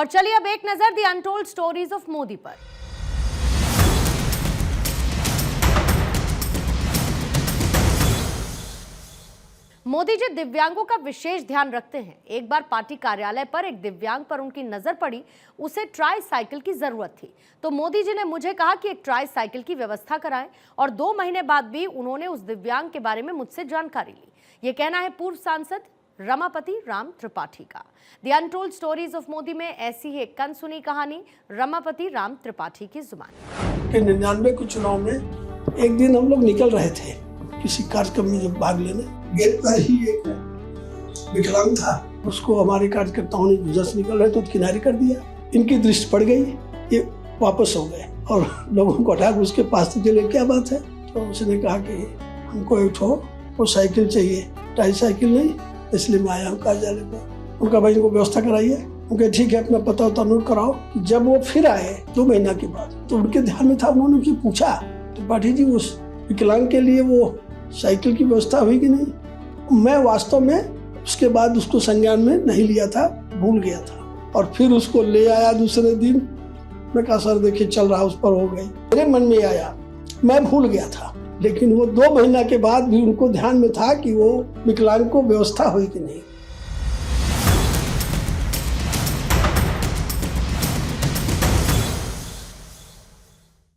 और चलिए अब एक नजर the untold stories of Modi पर। मोदी जी दिव्यांगों का विशेष ध्यान रखते हैं। एक बार पार्टी कार्यालय पर एक दिव्यांग पर उनकी नजर पड़ी। उसे ट्राई साइकिल की जरूरत थी, तो मोदी जी ने मुझे कहा कि एक ट्राई साइकिल की व्यवस्था कराएं, और 2 महीने बाद भी उन्होंने उस दिव्यांग के बारे में मुझसे जानकारी ली। ये कहना है पूर्व सांसद रमापति राम त्रिपाठी का। The untold stories of Modi में ऐसी ही एक अनसुनी कहानी रमापति राम त्रिपाठी की जुबान। 99 के चुनाव में एक दिन हम लोग निकल रहे थे किसी कार्यक्रम में जब भाग लेने, गेट पर ही एक विकलांग था, उसको हमारे कार्यकर्ताओं ने जस्ट निकल रहे तो किनारे कर दिया। इनकी दृष्टि पड़ गई, ये वापस हो गए और लोगों को हटा के उसके पास से चले। क्या बात है? तो उसने कहा कि हमको एक वो साइकिल चाहिए, ट्राई साइकिल नहीं, इसलिए मैं आया हूँ कार्यालय पर। उनका भाई इनको व्यवस्था कराइए। उनके ठीक है, अपना पता उता नोट कराओ। जब वो फिर आए 2 महीना के बाद, तो उनके ध्यान में था, उन्होंने उनसे पूछा त्रिपाठी जी उस विकलांग के लिए वो साइकिल की व्यवस्था हुई कि नहीं। मैं वास्तव में उसके बाद उसको संज्ञान में नहीं लिया था, भूल गया था, और फिर उसको ले आया दूसरे दिन। मैं कहा सर देखिए चल रहा, उस पर हो गई। मेरे मन में आया, मैं भूल गया था, लेकिन वो 2 महीना के बाद भी उनको ध्यान में था कि वो विकलांग को व्यवस्था हुई कि नहीं।